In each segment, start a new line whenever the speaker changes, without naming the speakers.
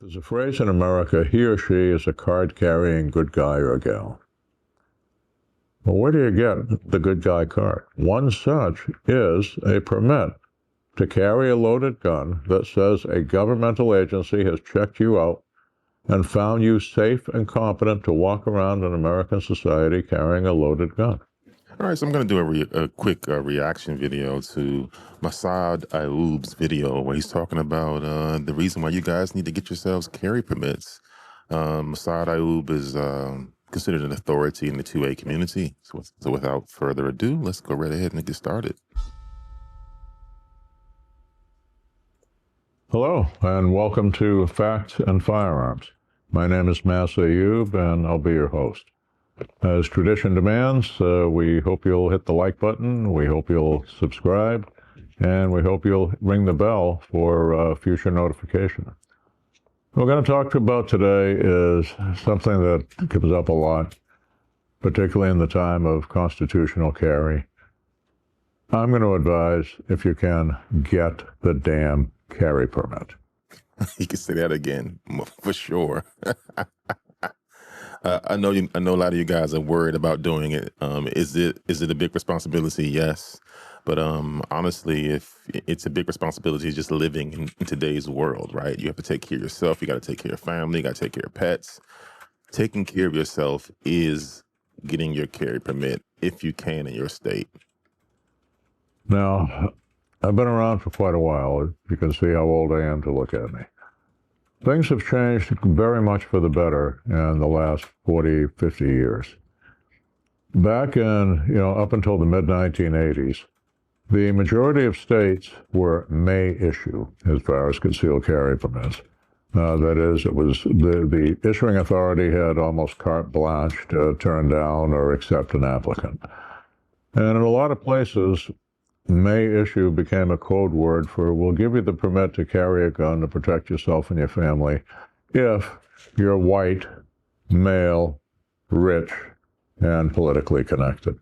There's a phrase in America, he or she is a card-carrying good guy or gal. Well, where do you get the good guy card? One such is a permit to carry a loaded gun that says a governmental agency has checked you out and found you safe and competent to walk around in American society carrying a loaded gun.
All right, so I'm going to do a quick reaction video to Massad Ayoob's video where he's talking about the reason why you guys need to get yourselves carry permits. Massad Ayoob is considered an authority in the 2A community. So without further ado, let's go right ahead and get started.
Hello, and welcome to Facts and Firearms. My name is Massad Ayoob, and I'll be your host. As tradition demands, we hope you'll hit the like button, we hope you'll subscribe, and we hope you'll ring the bell for future notification. What we're going to talk about today is something that comes up a lot, particularly in the time of constitutional carry. I'm going to advise, if you can, get the damn carry permit.
You can say that again, for sure. I know a lot of you guys are worried about doing it. Is it a big responsibility? Yes. But honestly, if it's a big responsibility just living in today's world, right? You have to take care of yourself. You got to take care of family. You got to take care of pets. Taking care of yourself is getting your carry permit if you can in your state.
Now, I've been around for quite a while. You can see how old I am to look at me. Things have changed very much for the better in the last 40, 50 years. Back in, up until the mid-1980s, the majority of states were may issue as far as concealed carry permits. That is, it was the issuing authority had almost carte blanche to turn down or accept an applicant. And in a lot of places, may issue became a code word for we'll give you the permit to carry a gun to protect yourself and your family if you're white, male, rich, and politically connected.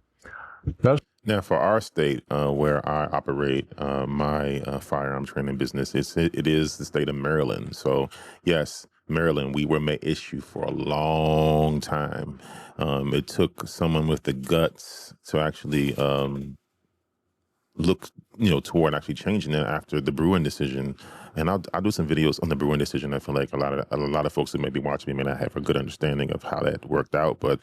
Now, for our state, where I operate my firearm training business, it is the state of Maryland. So, yes, Maryland, we were may issue for a long time. It took someone with the guts to actually look, toward actually changing it after the Bruin decision. And I'll do some videos on the Bruin decision. I feel like a lot of folks that may be watching me may not have a good understanding of how that worked out, but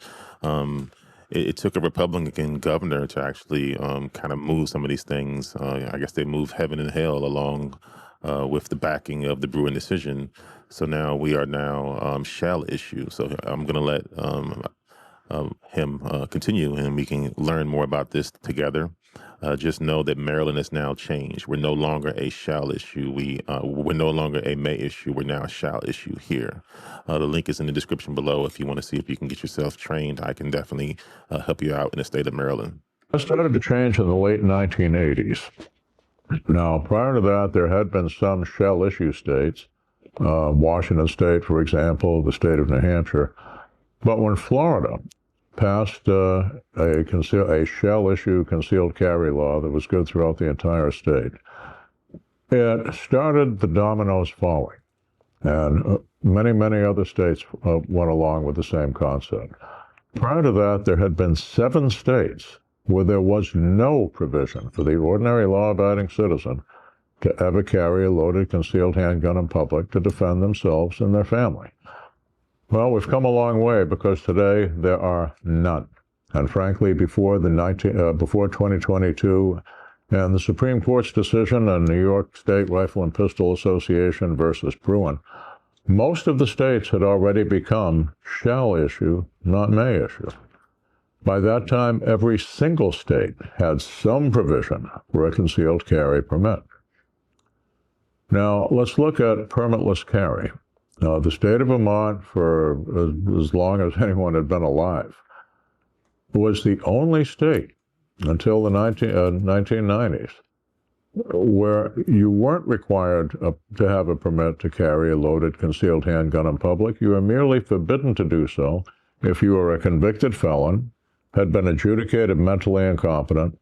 it took a Republican governor to actually kind of move some of these things. I guess they moved heaven and hell along with the backing of the Bruin decision. So now we are now shall issue. So I'm going to let him continue, and we can learn more about this together. Just know that Maryland has now changed. We're no longer a shall issue. We're no longer a may issue. We're now a shall issue here. The link is in the description below. If you want to see if you can get yourself trained, I can definitely help you out in the state of Maryland.
That started to change in the late 1980s. Now, prior to that, there had been some shall issue states, Washington State, for example, the state of New Hampshire. But when Florida passed a shall issue concealed carry law that was good throughout the entire state, it started the dominoes falling. And many, many other states went along with the same concept. Prior to that, there had been 7 states where there was no provision for the ordinary law-abiding citizen to ever carry a loaded concealed handgun in public to defend themselves and their family. Well, we've come a long way because today there are none. And frankly, before 2022 and the Supreme Court's decision on New York State Rifle and Pistol Association versus Bruin, most of the states had already become shall issue, not may issue. By that time, every single state had some provision for a concealed carry permit. Now, let's look at permitless carry. The state of Vermont, for as long as anyone had been alive, was the only state until the 1990s where you weren't required to have a permit to carry a loaded concealed handgun in public. You were merely forbidden to do so if you were a convicted felon, had been adjudicated mentally incompetent,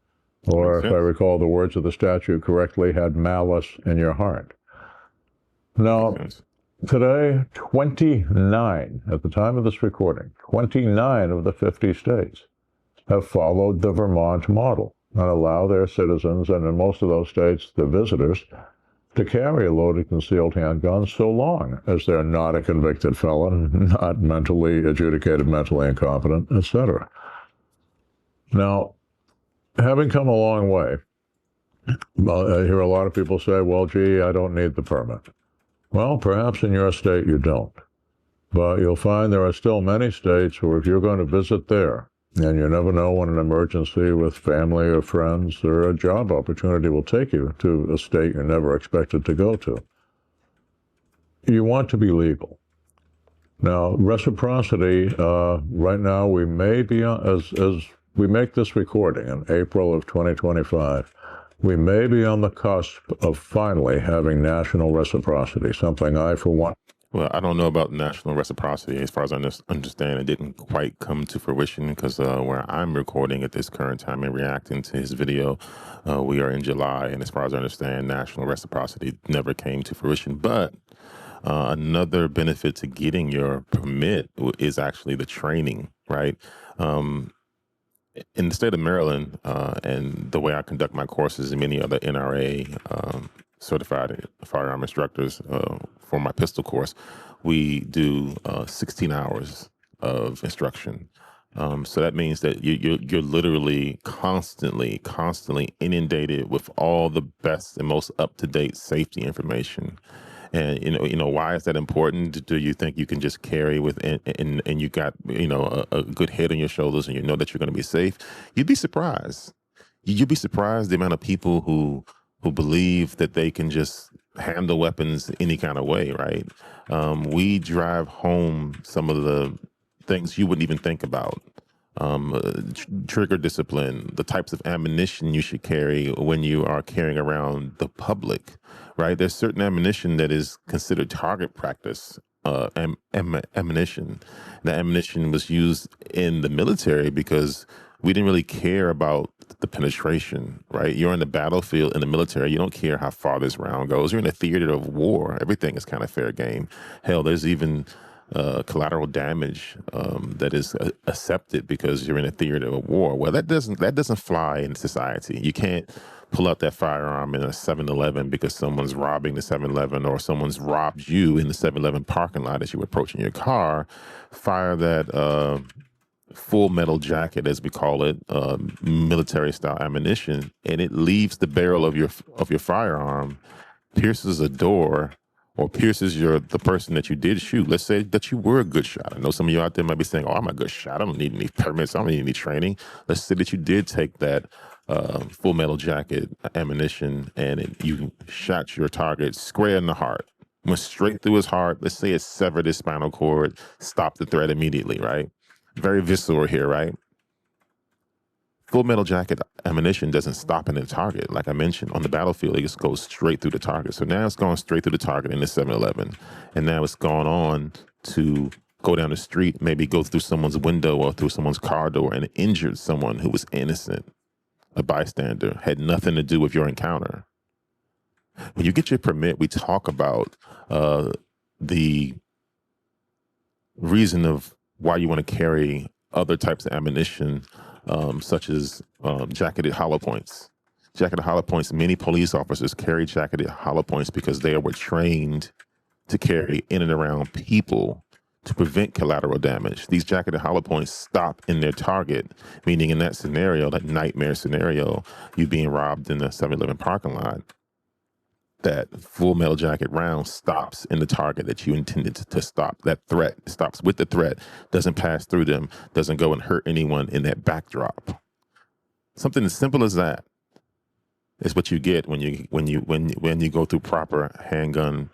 or, if I recall the words of the statute correctly, had malice in your heart. Now, Today, 29, at the time of this recording, 29 of the 50 states have followed the Vermont model and allow their citizens, and in most of those states, the visitors, to carry a loaded concealed handgun so long as they're not a convicted felon, not mentally adjudicated, mentally incompetent, etc. Now, having come a long way, I hear a lot of people say, well, gee, I don't need the permit. Well, perhaps in your state you don't. But you'll find there are still many states where if you're going to visit there, and you never know when an emergency with family or friends or a job opportunity will take you to a state you never expected to go to, you want to be legal. Now, reciprocity, right now we may be, as we make this recording in April of 2025, we may be on the cusp of finally having national reciprocity, something I, for one.
Well, I don't know about national reciprocity. As far as I understand, it didn't quite come to fruition because where I'm recording at this current time and reacting to his video, we are in July. And as far as I understand, national reciprocity never came to fruition. But another benefit to getting your permit is actually the training, right? In the state of Maryland, and the way I conduct my courses and many other NRA certified firearm instructors for my pistol course, we do 16 hours of instruction. So that means that you're literally constantly inundated with all the best and most up-to-date safety information. And why is that important? Do you think you can just carry with and you got a good head on your shoulders and you know that you're going to be safe? You'd be surprised. You'd be surprised the amount of people who believe that they can just handle weapons any kind of way, right? We drive home some of the things you wouldn't even think about. Trigger discipline, the types of ammunition you should carry when you are carrying around the public, right? There's certain ammunition that is considered target practice ammunition. The ammunition was used in the military because we didn't really care about the penetration, right? You're in the battlefield in the military. You don't care how far this round goes. You're in a theater of war. Everything is kind of fair game. Hell, there's even collateral damage that is accepted because you're in a theater of war. Well, that doesn't fly in society. You can't pull out that firearm in a 7-Eleven because someone's robbing the 7-Eleven or someone's robbed you in the 7-Eleven parking lot as you approach in your car. Fire that full metal jacket, as we call it, military style ammunition, and it leaves the barrel of your firearm, pierces a door, or pierces the person that you did shoot. Let's say that you were a good shot. I know some of you out there might be saying, "Oh, I'm a good shot. I don't need any permits. I don't need any training." Let's say that you did take that full metal jacket ammunition and you shot your target square in the heart. Went straight through his heart. Let's say it severed his spinal cord, stopped the threat immediately, right? Very visceral here, right? Full metal jacket ammunition doesn't stop in the target. Like I mentioned, on the battlefield, it just goes straight through the target. So now it's going straight through the target in the 7-Eleven. And now it's gone on to go down the street, maybe go through someone's window or through someone's car door and injured someone who was innocent, a bystander, had nothing to do with your encounter. When you get your permit, we talk about the reason of why you want to carry other types of ammunition, such as jacketed hollow points. Jacketed hollow points, many police officers carry jacketed hollow points because they were trained to carry in and around people to prevent collateral damage. These jacketed hollow points stop in their target, meaning in that scenario, that nightmare scenario, you being robbed in the 7-Eleven parking lot, that full metal jacket round stops in the target that you intended to stop. That threat stops with the threat, doesn't pass through them, doesn't go and hurt anyone in that backdrop. Something as simple as that is what you get when you go through proper handgun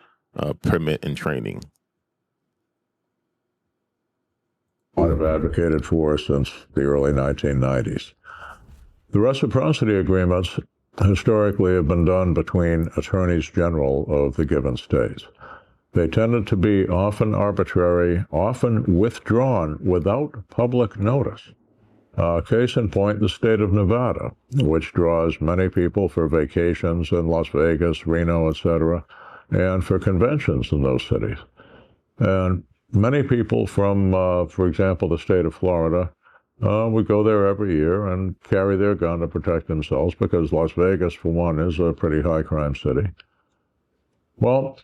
permit and training.
I've advocated for since the early 1990s. The reciprocity agreements historically have been done between attorneys general of the given states. They tended to be often arbitrary, often withdrawn without public notice. Case in point, the state of Nevada, which draws many people for vacations in Las Vegas, Reno, etc., and for conventions in those cities. And many people from, for example, the state of Florida, would go there every year and carry their gun to protect themselves because Las Vegas, for one, is a pretty high crime city. Well,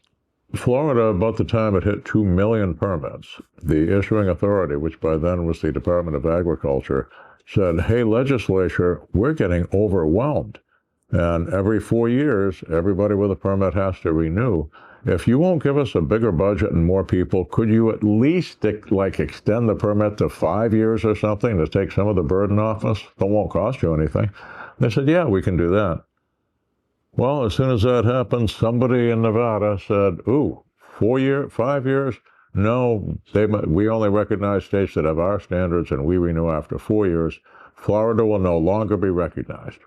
Florida, about the time it hit 2 million permits, the issuing authority, which by then was the Department of Agriculture, said, hey, legislature, we're getting overwhelmed. And every 4 years, everybody with a permit has to renew. If you won't give us a bigger budget and more people, could you at least extend the permit to 5 years or something to take some of the burden off us? That won't cost you anything. They said, yeah, we can do that. Well, as soon as that happened, somebody in Nevada said, ooh, 5 years? No, we only recognize states that have our standards and we renew after 4 years. Florida will no longer be recognized.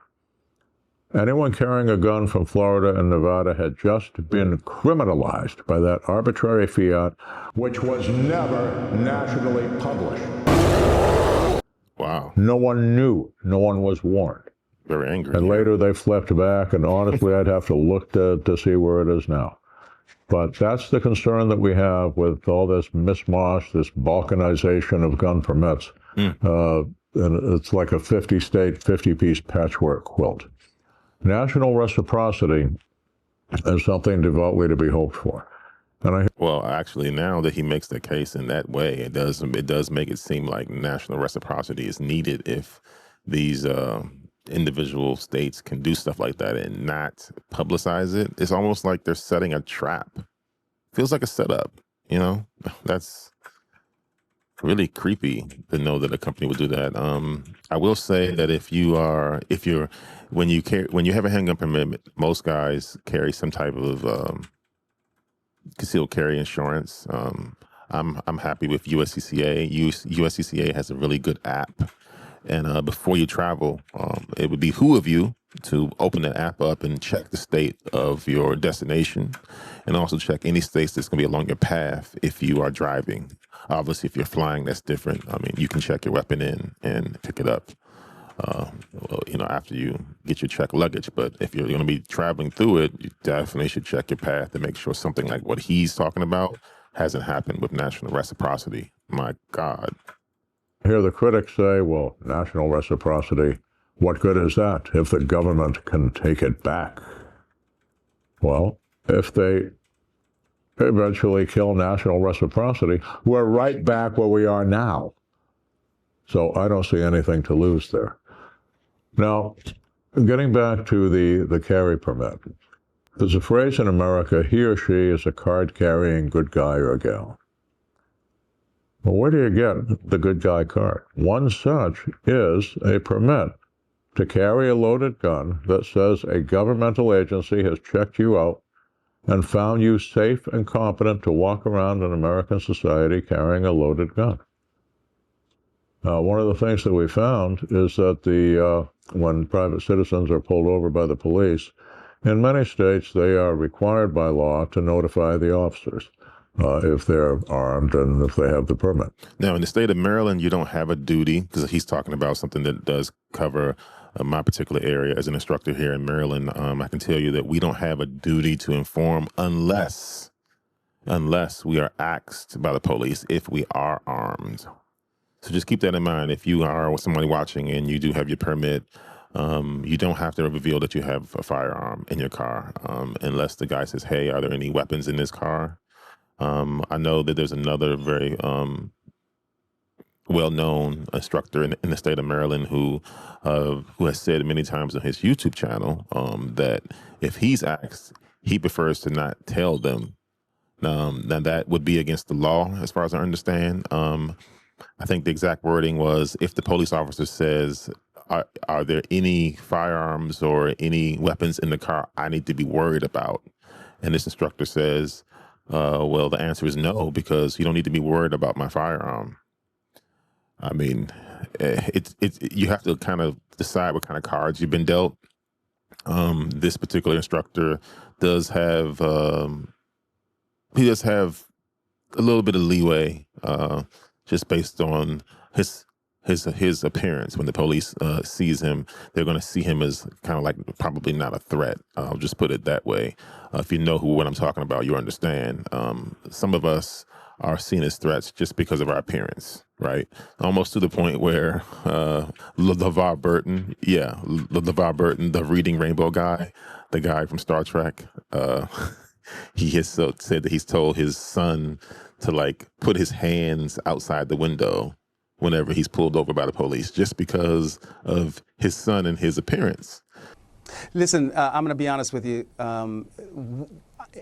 Anyone carrying a gun from Florida and Nevada had just been criminalized by that arbitrary fiat, which was never nationally published.
Wow.
No one knew. No one was warned.
Very angry.
And later they flipped back, and honestly, I'd have to look to see where it is now. But that's the concern that we have with all this mishmash, this balkanization of gun permits. And it's like a 50-state, 50-piece patchwork quilt. National reciprocity is something devoutly to be hoped for.
Well, actually, now that he makes the case in that way, it does make it seem like national reciprocity is needed if these individual states can do stuff like that and not publicize it. It's almost like they're setting a trap. Feels like a setup, you know? That's really creepy to know that a company would do that. I will say that when you have a handgun permit, most guys carry some type of concealed carry insurance. I'm happy with USCCA. USCCA has a really good app. And before you travel, it would behoove you to open the app up and check the state of your destination, and also check any states that's going to be along your path if you are driving. Obviously, if you're flying, that's different. I mean, you can check your weapon in and pick it up, after you get your checked luggage. But if you're going to be traveling through it, you definitely should check your path to make sure something like what he's talking about hasn't happened with national reciprocity. My God.
I hear the critics say, well, national reciprocity, what good is that if the government can take it back? Well, if they eventually kill national reciprocity, we're right back where we are now. So I don't see anything to lose there. Now, getting back to the carry permit, there's a phrase in America, he or she is a card-carrying good guy or gal. Well, where do you get the good guy card? One such is a permit to carry a loaded gun that says a governmental agency has checked you out and found you safe and competent to walk around in American society carrying a loaded gun. One of the things that we found is that when private citizens are pulled over by the police, in many states they are required by law to notify the officers if they're armed and if they have the permit.
Now, in the state of Maryland, you don't have a duty, because he's talking about something that does cover my particular area as an instructor here in Maryland. I can tell you that we don't have a duty to inform unless we are asked by the police if we are armed. So just keep that in mind. If you are somebody watching and you do have your permit, you don't have to reveal that you have a firearm in your car unless the guy says, hey, are there any weapons in this car? I know that there's another very well-known instructor in the state of Maryland who has said many times on his YouTube channel that if he's asked, he prefers to not tell them. Now that would be against the law, as far as I understand. I think the exact wording was, if the police officer says, are there any firearms or any weapons in the car I need to be worried about? And this instructor says, well, the answer is no, because you don't need to be worried about my firearm. I mean, you have to kind of decide what kind of cards you've been dealt. This particular instructor does have a little bit of leeway, just based on his appearance. When the police sees him, they're going to see him as kind of like probably not a threat. I'll just put it that way. If you know what I'm talking about, you understand. Some of us are seen as threats just because of our appearance, right? Almost to the point where LeVar Burton, LeVar Burton, the reading rainbow guy, the guy from Star Trek, he has said that he's told his son to like put his hands outside the window whenever he's pulled over by the police, just because of his son and his appearance.
Listen, I'm going to be honest with you,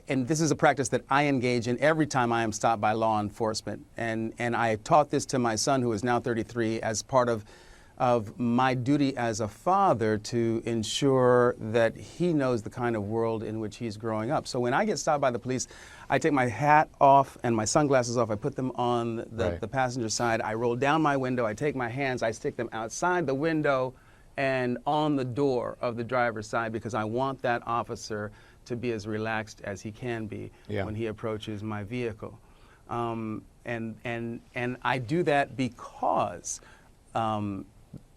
and this is a practice that I engage in every time I am stopped by law enforcement. And I taught this to my son, who is now 33, as part of my duty as a father to ensure that he knows the kind of world in which he's growing up. So when I get stopped by the police, I take my hat off and my sunglasses off. I put them on the passenger side. I roll down my window. I take my hands. I stick them outside the window and on the door of the driver's side, because I want that officer to be as relaxed as he can be when he approaches my vehicle. And I do that because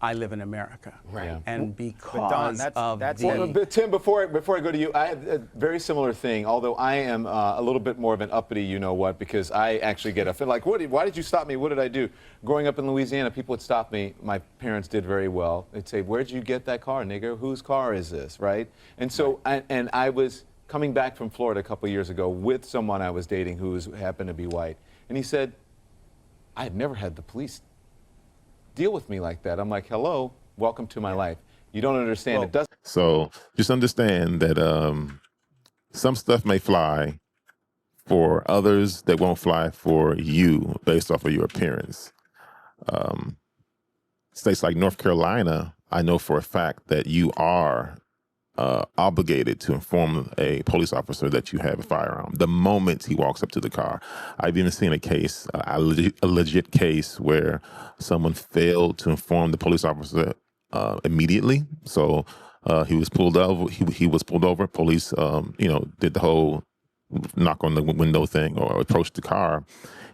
I live in America, and because
But Tim, before I go to you, I have a very similar thing. Although I am a little bit more of an uppity, you know what? Because I actually get offended. Like, why did you stop me? What did I do? Growing up in Louisiana, people would stop me. My parents did very well. They'd say, "Where'd you get that car, nigga? Whose car is this?" Right? And so, I was coming back from Florida a couple of years ago with someone I was dating who happened to be white, and he said, "I had never had the police deal with me like that." I'm like, hello, welcome to my life. You don't understand. Well, it doesn't.
So just understand that some stuff may fly for others that won't fly for you based off of your appearance. States like North Carolina, I know for a fact that you are obligated to inform a police officer that you have a firearm the moment he walks up to the car. I've even seen a case, a legit case, where someone failed to inform the police officer immediately. So he was pulled over. He was pulled over. Police, did the whole knock on the window thing or approached the car,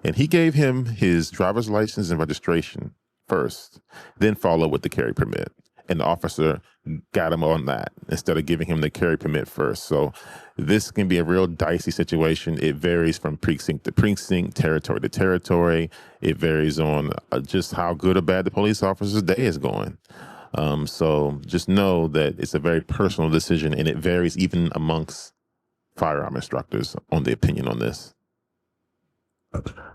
and he gave him his driver's license and registration first, then followed with the carry permit. And the officer got him on that instead of giving him the carry permit first. So this can be a real dicey situation. It varies from precinct to precinct, territory to territory. It varies on just how good or bad the police officer's day is going. So just know that it's a very personal decision, and it varies even amongst firearm instructors on the opinion on this.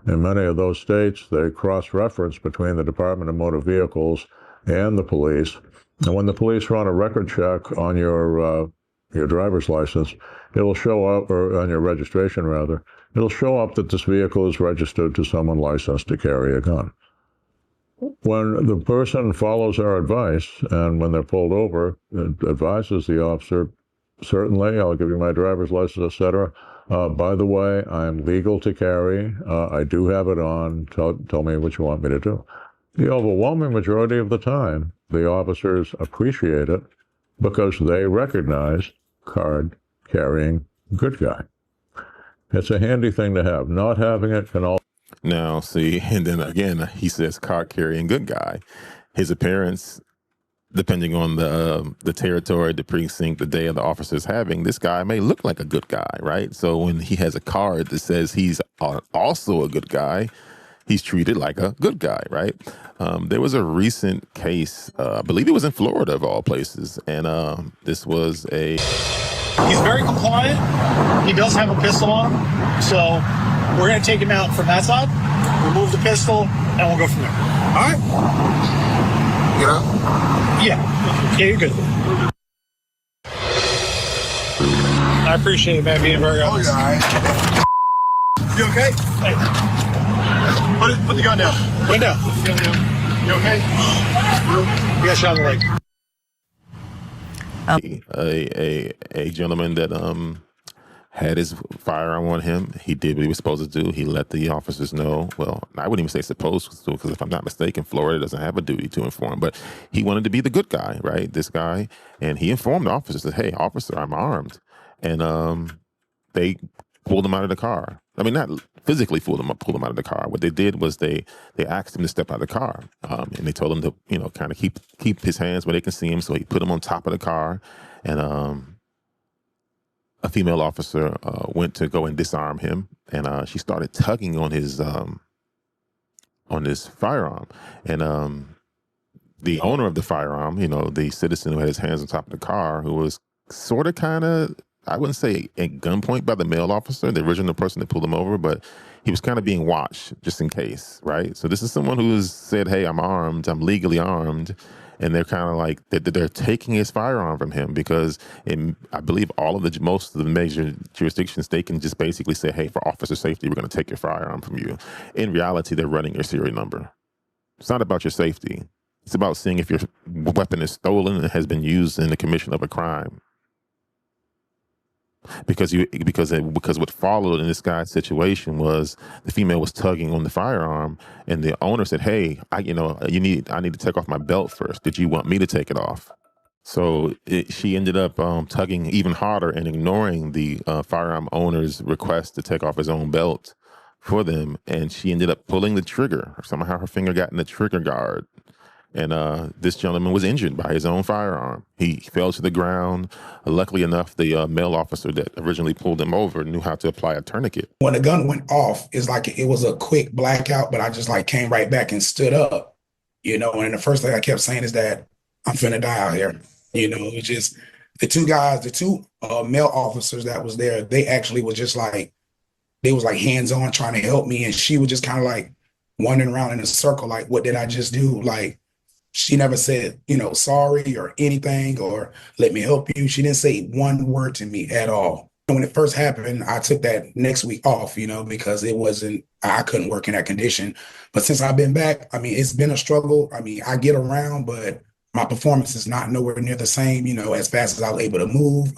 In many of those states, they cross-reference between the Department of Motor Vehicles and the police. And when the police run a record check on your driver's license, it'll show up, or on your registration rather, it'll show up that this vehicle is registered to someone licensed to carry a gun. When the person follows our advice, and when they're pulled over, it advises the officer, certainly, I'll give you my driver's license, etc. By the way, I'm legal to carry. I do have it on. Tell me what you want me to do. The overwhelming majority of the time, the officers appreciate it because they recognize card-carrying good guy. It's a handy thing to have. Not having it can also...
Now, see, and then again, he says card-carrying good guy. His appearance, depending on the territory, the precinct, the day of the officer's having, this guy may look like a good guy, right? So when he has a card that says he's also a good guy, he's treated like a good guy, right? There was a recent case, I believe it was in Florida of all places, and this was a...
He's very compliant. He does have a pistol on him, so we're going to take him out from that side, remove the pistol, and we'll go from there. All right? Get up? Yeah. Yeah, you're good. I appreciate it, man, being very honest. Oh, yeah, all right. You okay? Hey. Put the gun down. Put it down. You okay? You got shot in the leg.
A gentleman that had his firearm on him. He did what he was supposed to do. He let the officers know. Well, I wouldn't even say supposed to, because if I'm not mistaken, Florida doesn't have a duty to inform. But he wanted to be the good guy, right? This guy, and he informed the officers that, "Hey, officer, I'm armed," and they pulled him out of the car. I mean, not physically pulled him out of the car. What they did was they asked him to step out of the car, and they told him to, kind of keep his hands where they can see him. So he put him on top of the car, and a female officer went to go and disarm him, and she started tugging on his firearm, and the owner of the firearm, the citizen who had his hands on top of the car, who was sort of kind of, I wouldn't say at gunpoint by the male officer, the original person that pulled him over, but he was kind of being watched just in case, right? So this is someone who's said, hey, I'm armed, I'm legally armed. And they're kind of like, they're taking his firearm from him because I believe most of the major jurisdictions, they can just basically say, hey, for officer safety, we're going to take your firearm from you. In reality, they're running your serial number. It's not about your safety. It's about seeing if your weapon is stolen and has been used in the commission of a crime. Because what followed in this guy's situation was the female was tugging on the firearm, and the owner said, "Hey, I need to take off my belt first. Did you want me to take it off?" So she ended up tugging even harder and ignoring the firearm owner's request to take off his own belt for them, and she ended up pulling the trigger. Somehow her finger got in the trigger guard. And this gentleman was injured by his own firearm. He fell to the ground. Luckily enough, the male officer that originally pulled him over knew how to apply a tourniquet.
When the gun went off, it's like it was a quick blackout, but I just like came right back and stood up, and the first thing I kept saying is that I'm finna die out here. It's just the two male officers that was there, they actually was just like, they was like hands-on trying to help me. And she was just kind of like wandering around in a circle, like, what did I just do? Like, she never said, sorry or anything or let me help you. She didn't say one word to me at all. And when it first happened, I took that next week off, because I couldn't work in that condition. But since I've been back, it's been a struggle. I get around, but my performance is not nowhere near the same, as fast as I was able to move.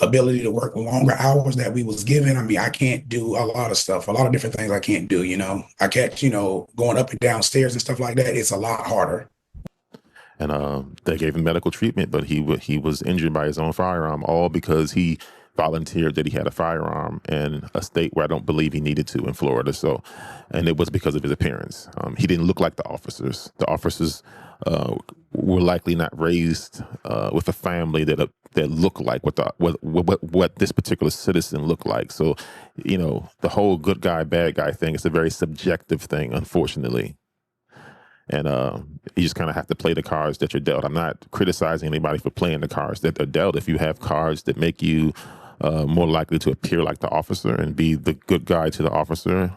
Ability to work longer hours that we was given. I can't do a lot of stuff, a lot of different things I can't do, I can't, going up and down stairs and stuff like that. It's a lot harder.
And they gave him medical treatment, but he was injured by his own firearm, all because he volunteered that he had a firearm in a state where I don't believe he needed to, in Florida. So, and it was because of his appearance. He didn't look like the officers. The officers were likely not raised with a family that looked like what this particular citizen looked like. So, the whole good guy, bad guy thing is a very subjective thing, unfortunately. And you just kind of have to play the cards that you're dealt. I'm not criticizing anybody for playing the cards that they're dealt. If you have cards that make you more likely to appear like the officer and be the good guy to the officer,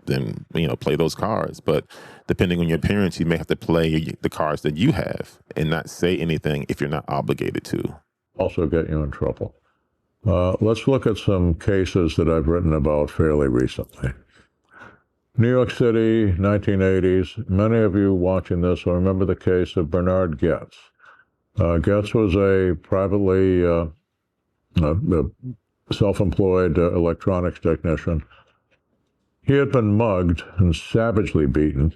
then, play those cards. But depending on your appearance, you may have to play the cards that you have and not say anything if you're not obligated to.
Also get you in trouble. Let's look at some cases that I've written about fairly recently. New York City, 1980s. Many of you watching this will remember the case of Bernard Goetz. Goetz was a privately self-employed electronics technician. He had been mugged and savagely beaten.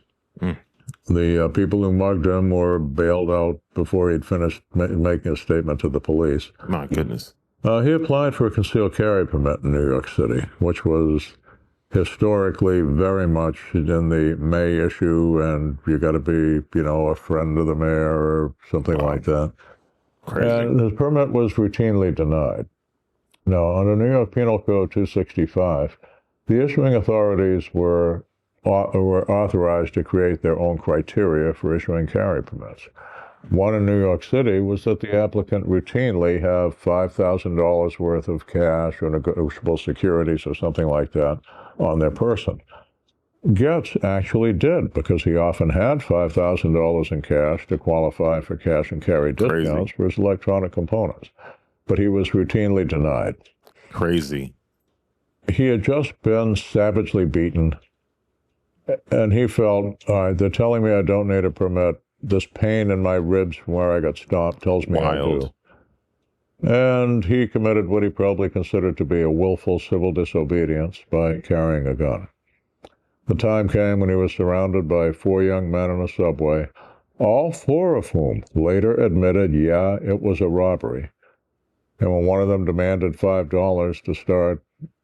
The people who mugged him were bailed out before he'd finished making a statement to the police.
My goodness.
He applied for a concealed carry permit in New York City, which was historically very much in the May issue, and you got to be, a friend of the mayor or something like that.
Crazy.
And his permit was routinely denied. Now, under New York Penal Code 265, the issuing authorities were authorized to create their own criteria for issuing carry permits. One in New York City was that the applicant routinely have $5,000 worth of cash or negotiable securities or something like that on their person. Goetz actually did, because he often had $5,000 in cash to qualify for cash and carry discounts for his electronic components. But he was routinely denied.
Crazy.
He had just been savagely beaten, and he felt, all right, they're telling me I don't need a permit. This pain in my ribs from where I got stomped tells me I do. And he committed what he probably considered to be a willful civil disobedience by carrying a gun. The time came when he was surrounded by 4 young men in a subway, all 4 of whom later admitted, yeah, it was a robbery. And when one of them demanded $5 to start,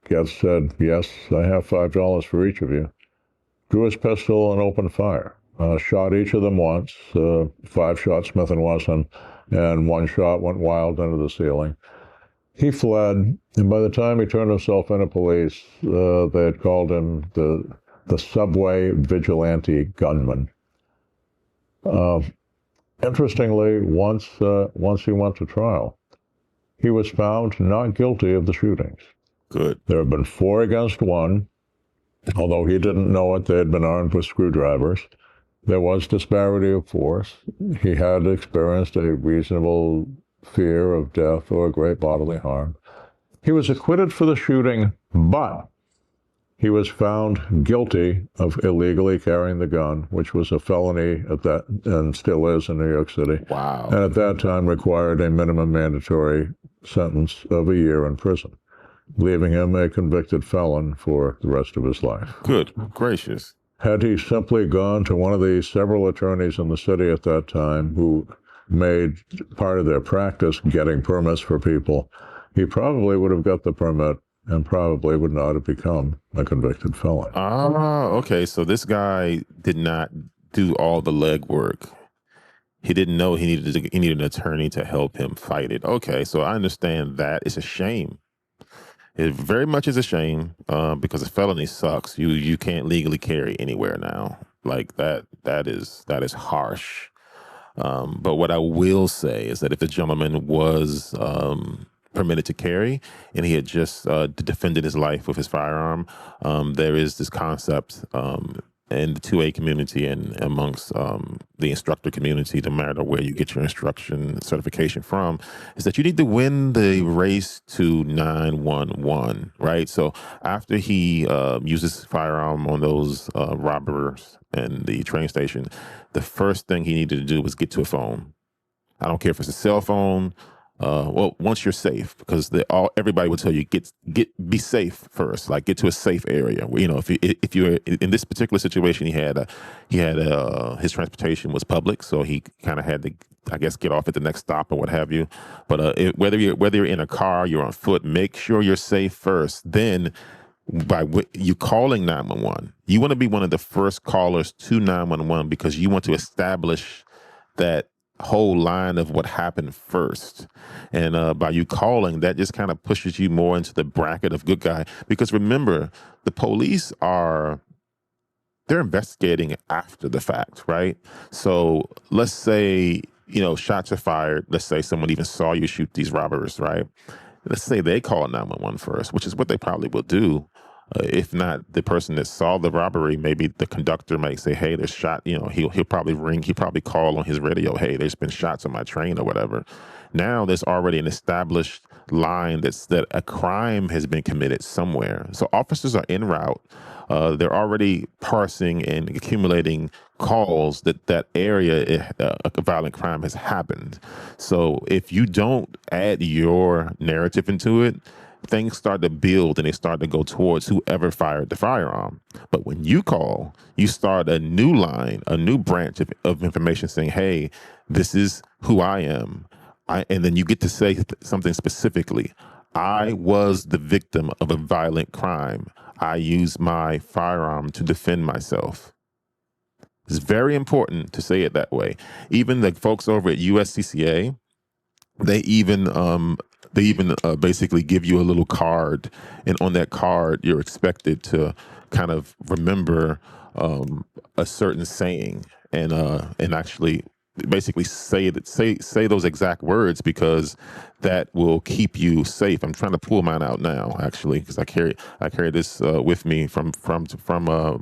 Goetz said, yes, I have $5 for each of you. Drew his pistol and opened fire. Shot each of them once, 5 shots Smith & Wesson, and 1 shot went wild into the ceiling. He fled, and by the time he turned himself into police, they had called him the subway vigilante gunman. Interestingly, once he went to trial, he was found not guilty of the shootings.
Good.
There had been 4 against 1, although he didn't know it. They had been armed with screwdrivers. There was disparity of force. He had experienced a reasonable fear of death or great bodily harm. He was acquitted for the shooting, but he was found guilty of illegally carrying the gun, which was a felony at that, and still is in New York City.
Wow.
And at that time required a minimum mandatory sentence of a year in prison, leaving him a convicted felon for the rest of his life.
Good gracious.
Had he simply gone to one of the several attorneys in the city at that time who made part of their practice getting permits for people, he probably would have got the permit and probably would not have become a convicted felon.
Ah, okay. So this guy did not do all the legwork. He didn't know he needed an attorney to help him fight it. Okay, so I understand that. It's a shame. It very much is a shame because a felony sucks. You can't legally carry anywhere now. Like that is harsh. But what I will say is that if the gentleman was permitted to carry and he had just defended his life with his firearm, there is this concept in the 2A community and amongst the instructor community, no matter where you get your instruction certification from, is that you need to win the race to 911, right? So after he uses his firearm on those robbers in the train station, the first thing he needed to do was get to a phone. I don't care if it's a cell phone. Well, once you're safe, because everybody will tell you be safe first. Like get to a safe area. Where, if you're in this particular situation, he had his transportation was public, so he kind of had to, I guess, get off at the next stop or what have you. But whether you're in a car, you're on foot, make sure you're safe first. Then by you calling 911, you want to be one of the first callers to 911 because you want to establish that whole line of what happened first. And by you calling, that just kind of pushes you more into the bracket of good guy. Because remember, the police they're investigating after the fact, right? So let's say, shots are fired. Let's say someone even saw you shoot these robbers, right? Let's say they call 911 first, which is what they probably will do. If not the person that saw the robbery, maybe the conductor might say, hey, there's shot, he'll probably call on his radio, hey, there's been shots on my train or whatever. Now there's already an established line that a crime has been committed somewhere. So officers are en route. They're already parsing and accumulating calls that area a violent crime has happened. So if you don't add your narrative into it, things start to build and they start to go towards whoever fired the firearm. But when you call, you start a new line, a new branch of information saying, hey, this is who I am. And then you get to say something specifically. I was the victim of a violent crime. I used my firearm to defend myself. It's very important to say it that way. Even the folks over at USCCA, they even basically give you a little card, and on that card, you're expected to kind of remember a certain saying and actually basically say those exact words because that will keep you safe. I'm trying to pull mine out now, actually, because I carry this with me from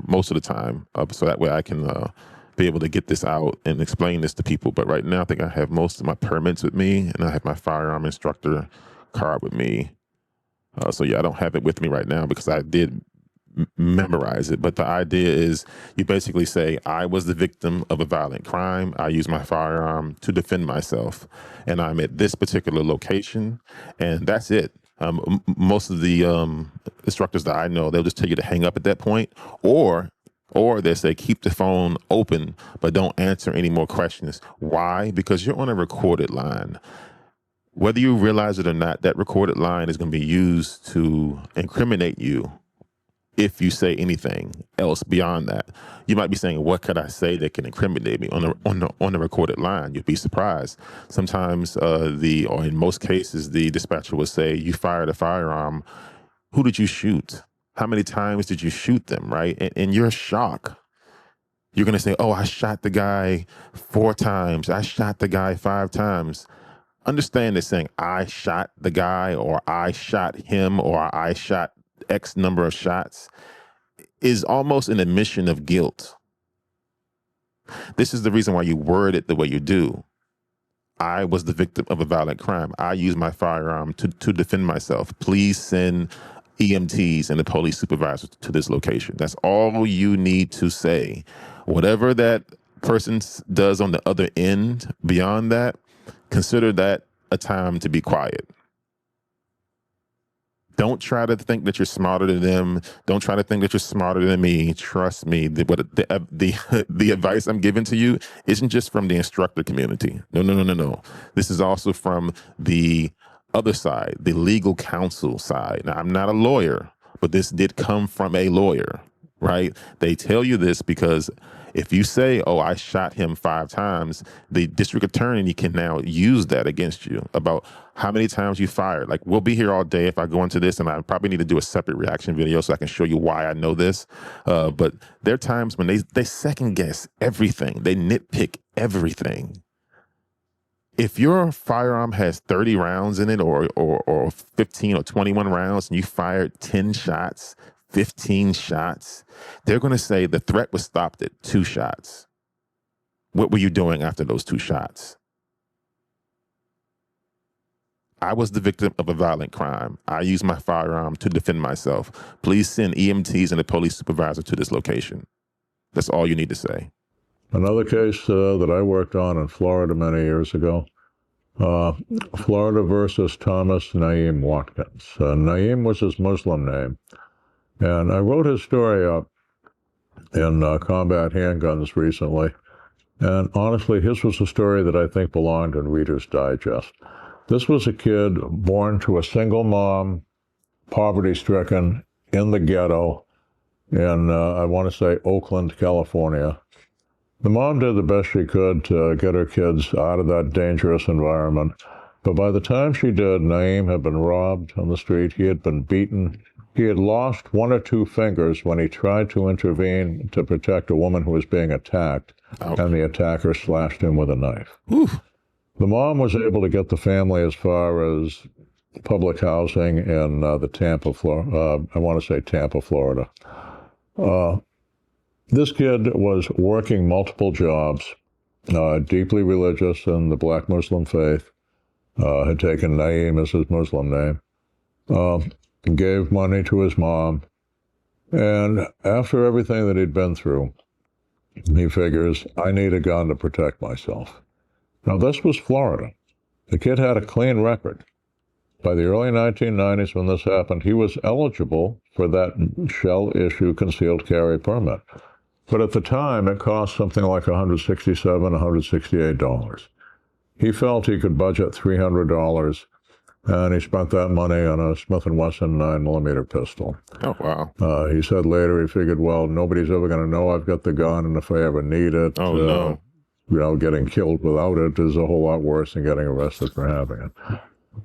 most of the time, so that way I can be able to get this out and explain this to people. But right now, I think I have most of my permits with me, and I have my firearm instructor card with me. So yeah, I don't have it with me right now because I did memorize it. But the idea is you basically say, I was the victim of a violent crime. I used my firearm to defend myself, and I'm at this particular location, and that's it. Most of the instructors that I know, they'll just tell you to hang up at that point, or they say keep the phone open, but don't answer any more questions. Why? Because you're on a recorded line. Whether you realize it or not, that recorded line is going to be used to incriminate you if you say anything else beyond that. You might be saying, what could I say that can incriminate me on the recorded line? You'd be surprised. Sometimes or in most cases, the dispatcher will say, you fired a firearm. Who did you shoot? How many times did you shoot them, right? And you're shocked. You're going to say, oh, I shot the guy 4 times. I shot the guy 5 times. Understand that saying I shot the guy or I shot him or I shot X number of shots is almost an admission of guilt. This is the reason why you word it the way you do. I was the victim of a violent crime. I used my firearm to defend myself. Please send EMTs and the police supervisors to this location. That's all you need to say. Whatever that person does on the other end beyond that, consider that a time to be quiet. Don't try to think that you're smarter than them. Don't try to think that you're smarter than me. Trust me, the advice I'm giving to you isn't just from the instructor community. No. This is also from the other side, the legal counsel side. Now, I'm not a lawyer, but this did come from a lawyer, right? They tell you this because if you say, oh, I shot him 5 times, the district attorney can now use that against you about how many times you fired. Like, we'll be here all day if I go into this, and I probably need to do a separate reaction video so I can show you why I know this. But there are times when they second guess everything. They nitpick everything. If your firearm has 30 rounds in it or 15 or 21 rounds and you fired 10 shots, 15 shots, they're going to say the threat was stopped at 2 shots. What were you doing after those 2 shots? I was the victim of a violent crime. I used my firearm to defend myself. Please send EMTs and a police supervisor to this location. That's all you need to say.
Another case that I worked on in Florida many years ago, Florida versus Thomas Naeem Watkins. Naeem was his Muslim name. And I wrote his story up in Combat Handguns recently. And honestly, his was a story that I think belonged in Reader's Digest. This was a kid born to a single mom, poverty-stricken, in the ghetto in, I want to say, Oakland, California. The mom did the best she could to get her kids out of that dangerous environment. But by the time she did, Naeem had been robbed on the street. He had been beaten. He had lost 1 or 2 fingers when he tried to intervene to protect a woman who was being attacked, and the attacker slashed him with a knife.
Oof.
The mom was able to get the family as far as public housing in the Tampa, Florida. I want to say Tampa, Florida. This kid was working multiple jobs, deeply religious in the Black Muslim faith, had taken Naeem as his Muslim name, gave money to his mom, and after everything that he'd been through, he figures, I need a gun to protect myself. Now, this was Florida. The kid had a clean record. By the early 1990s, when this happened, he was eligible for that shell-issue concealed carry permit. But at the time, it cost something like $167, $168. He felt he could budget $300, and he spent that money on a Smith & Wesson 9mm pistol.
Oh, wow.
He said later, he figured, well, nobody's ever going to know I've got the gun, and if I ever need it,
no.
Getting killed without it is a whole lot worse than getting arrested for having it.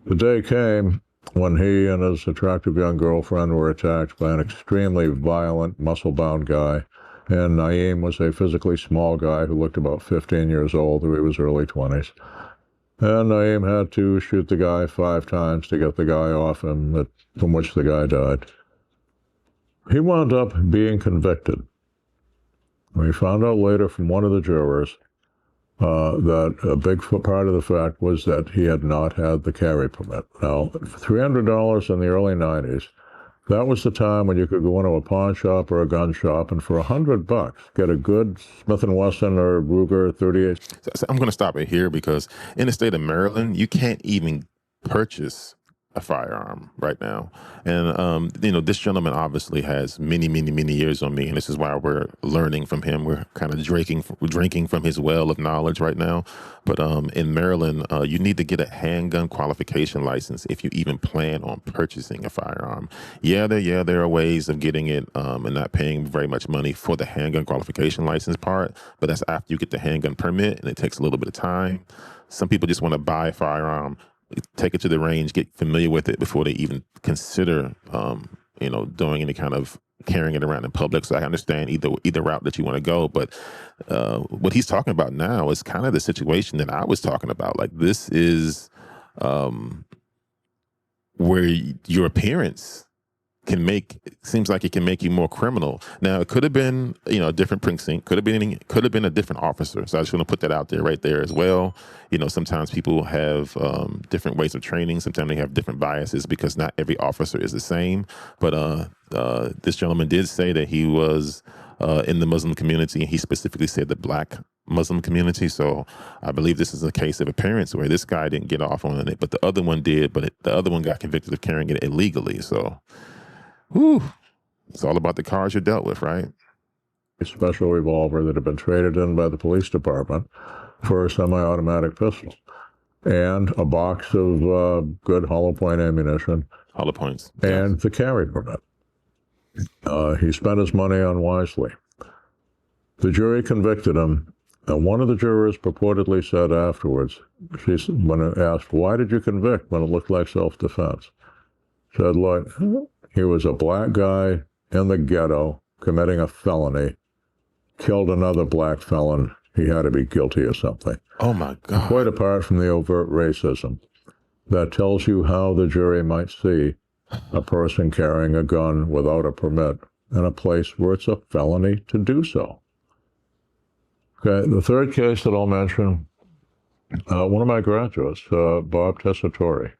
The day came when he and his attractive young girlfriend were attacked by an extremely violent, muscle-bound guy, and Naeem was a physically small guy who looked about 15 years old, who he was early 20s. And Naeem had to shoot the guy 5 times to get the guy off him, from which the guy died. He wound up being convicted. We found out later from one of the jurors that a big part of the fact was that he had not had the carry permit. Now, $300 in the early 90s, that was the time when you could go into a pawn shop or a gun shop and for $100 get a good Smith & Wesson or Ruger 38.
So I'm going to stop it here because in the state of Maryland, you can't even purchase a firearm right now. And, this gentleman obviously has many, many, many years on me. And this is why we're learning from him. We're kind of drinking from his well of knowledge right now. But in Maryland, you need to get a handgun qualification license if you even plan on purchasing a firearm. There are ways of getting it and not paying very much money for the handgun qualification license part. But that's after you get the handgun permit, and it takes a little bit of time. Some people just want to buy a firearm, take it to the range, get familiar with it before they even consider, doing any kind of carrying it around in public. So I understand either route that you want to go. But what he's talking about now is kind of the situation that I was talking about. Like, this is where your appearance seems like it can make you more criminal. Now, it could have been, a different precinct, could have been a different officer. So I just want to put that out there right there as well. Sometimes people have different ways of training. Sometimes they have different biases because not every officer is the same. But this gentleman did say that he was in the Muslim community, and he specifically said the Black Muslim community. So I believe this is a case of appearance where this guy didn't get off on it, but the other one did. But the other one got convicted of carrying it illegally. So. Whew. It's all about the cards you're dealt with, right?
A special revolver that had been traded in by the police department for a semi-automatic pistol and a box of good hollow point ammunition.
Hollow points.
And
yes.
the carry permit. He spent his money unwisely. The jury convicted him. And one of the jurors purportedly said afterwards, when asked, why did you convict when it looked like self-defense? Said, look, he was a black guy in the ghetto committing a felony, killed another black felon. He had to be guilty of something.
Oh, my God.
Quite apart from the overt racism. That tells you how the jury might see a person carrying a gun without a permit in a place where it's a felony to do so. Okay, the third case that I'll mention, one of my graduates, Bob Tessitore.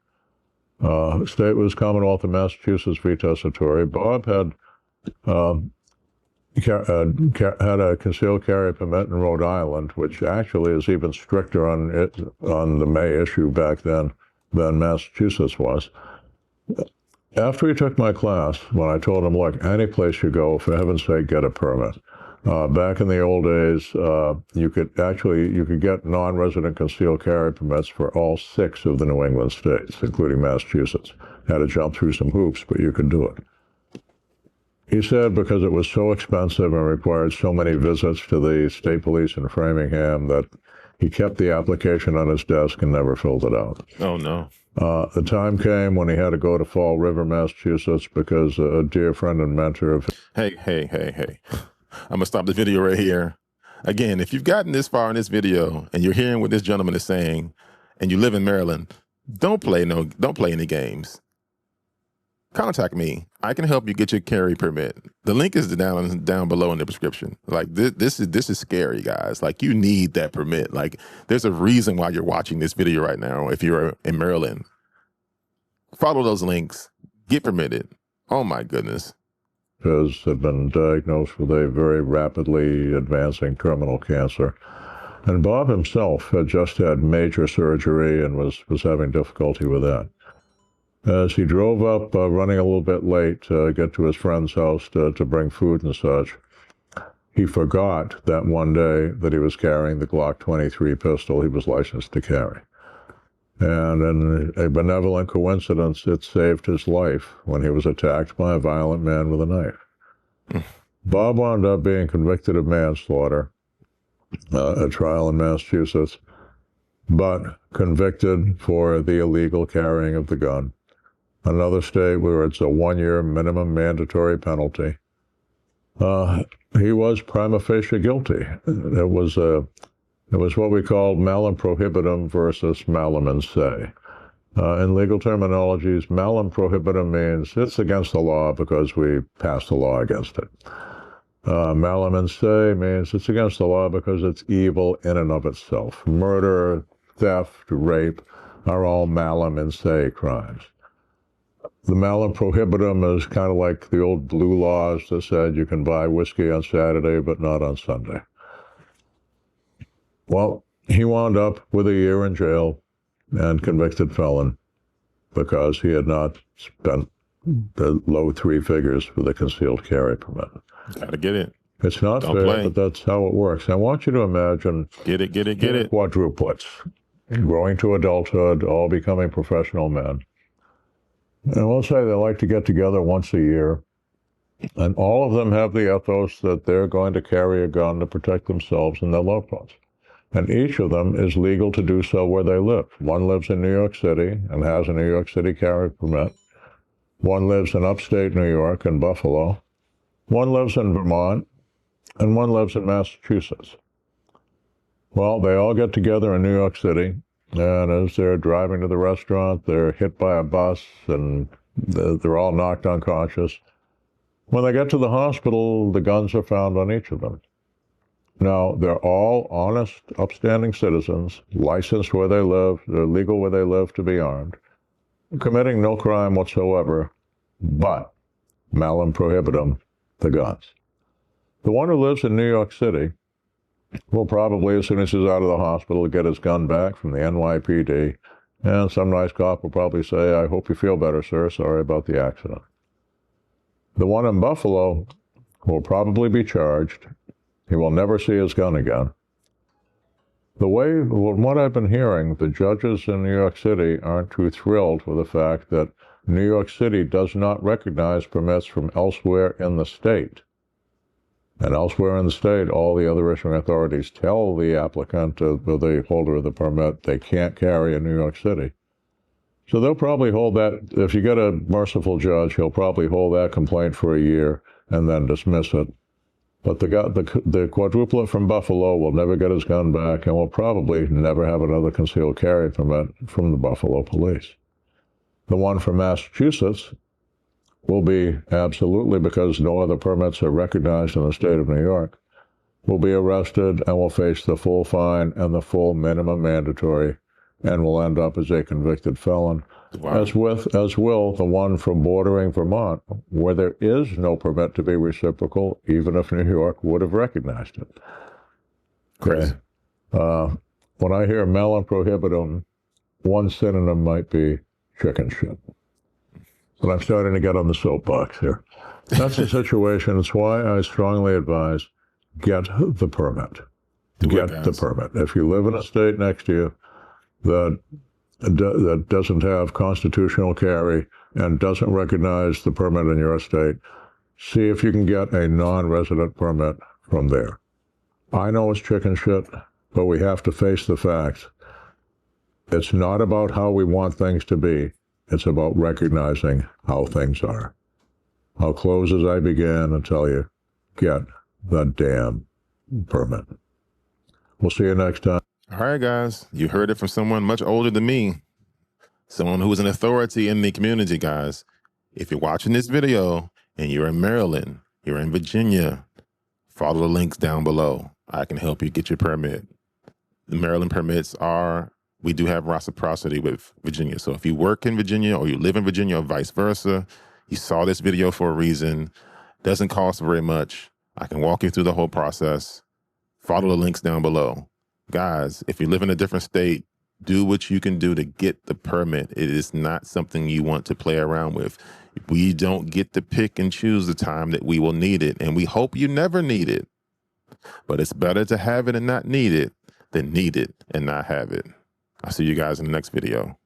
State was Commonwealth of Massachusetts v. Tessitore. Bob had a concealed carry permit in Rhode Island, which actually is even stricter on the May issue back then than Massachusetts was. After he took my class, when I told him, look, any place you go, for heaven's sake, get a permit. Back in the old days, you could get non-resident concealed carry permits for all 6 of the New England states, including Massachusetts. Had to jump through some hoops, but you could do it. He said because it was so expensive and required so many visits to the state police in Framingham that he kept the application on his desk and never filled it out.
Oh, no.
The time came when he had to go to Fall River, Massachusetts, because a dear friend and mentor of...
Hey. I'm going to stop the video right here. Again, if you've gotten this far in this video and you're hearing what this gentleman is saying and you live in Maryland, don't play any games. Contact me. I can help you get your carry permit. The link is down below in the description. Like, this is scary, guys. Like, you need that permit. Like, there's a reason why you're watching this video right now if you're in Maryland. Follow those links. Get permitted. Oh, my goodness.
Had been diagnosed with a very rapidly advancing terminal cancer. And Bob himself had just had major surgery and was having difficulty with that. As he drove up, running a little bit late to get to his friend's house to bring food and such, he forgot that one day that he was carrying the Glock 23 pistol he was licensed to carry. And in a benevolent coincidence, it saved his life when he was attacked by a violent man with a knife. Bob wound up being convicted of manslaughter, a trial in Massachusetts, but convicted for the illegal carrying of the gun. Another state where it's a 1-year minimum mandatory penalty. He was prima facie guilty. It was what we called malum prohibitum versus malum in se. In legal terminologies, malum prohibitum means it's against the law because we passed a law against it. Malum in se means it's against the law because it's evil in and of itself. Murder, theft, rape are all malum in se crimes. The malum prohibitum is kind of like the old blue laws that said you can buy whiskey on Saturday but not on Sunday. Well, he wound up with a year in jail and convicted felon. because he had not spent the low three figures for the concealed carry permit.
Gotta get it.
It's not
Don't
fair,
play.
but that's how it works. I want you to imagine
Get it.
quadruplets growing to adulthood, all becoming professional men. And we'll say they like to get together once a year, and all of them have the ethos that they're going to carry a gun to protect themselves and their loved ones. And each of them is legal to do so where they live. One lives in New York City and has a New York City carry permit. One lives in upstate New York in Buffalo. One lives in Vermont, and one lives in Massachusetts. Well, they all get together in New York City, and as they're driving to the restaurant, they're hit by a bus, and they're all knocked unconscious. When they get to the hospital, the guns are found on each of them. Now, they're all honest, upstanding citizens, licensed where they live, they're legal where they live to be armed, committing no crime whatsoever, but malum prohibitum, the guns. The one who lives in New York City will probably, as soon as he's out of the hospital, get his gun back from the NYPD, and some nice cop will probably say, "I hope you feel better, sir. Sorry about the accident." The one in Buffalo will probably be charged. He will never see his gun again. From what I've been hearing, the judges in New York City aren't too thrilled with the fact that New York City does not recognize permits from elsewhere in the state. And elsewhere in the state, all the other issuing authorities tell the applicant, or the holder of the permit, they can't carry in New York City. So they'll probably hold that, if you get a merciful judge, he'll probably hold that complaint for a year and then dismiss it. But the quadruplet from Buffalo will never get his gun back and will probably never have another concealed carry permit from the Buffalo police. The one from Massachusetts will be absolutely, because no other permits are recognized in the state of New York, will be arrested and will face the full fine and the full minimum mandatory and will end up as a convicted felon.
Wow.
As will the one from bordering Vermont, where there is no permit to be reciprocal, even if New York would have recognized it.
Crazy.
When I hear malum prohibitum, one synonym might be chicken shit. But I'm starting to get on the soapbox here. That's the situation. It's why I strongly advise get the permit. Get the permit. If you live in a state next to you that doesn't have constitutional carry and doesn't recognize the permit in your state, see if you can get a non-resident permit from there. I know it's chicken shit, but we have to face the facts. It's not about how we want things to be. It's about recognizing how things are. I'll close as I began and tell you, get the damn permit. We'll see you next time.
All right, guys. You heard it from someone much older than me. Someone who is an authority in the community, guys. If you're watching this video and you're in Maryland, you're in Virginia, follow the links down below. I can help you get your permit. The Maryland permits we do have reciprocity with Virginia. So if you work in Virginia or you live in Virginia or vice versa, you saw this video for a reason. Doesn't cost very much. I can walk you through the whole process. Follow the links down below. Guys, if you live in a different state, do what you can do to get the permit. It is not something you want to play around with. We don't get to pick and choose the time that we will need it, and we hope you never need it. But it's better to have it and not need it than need it and not have it. I'll see you guys in the next video.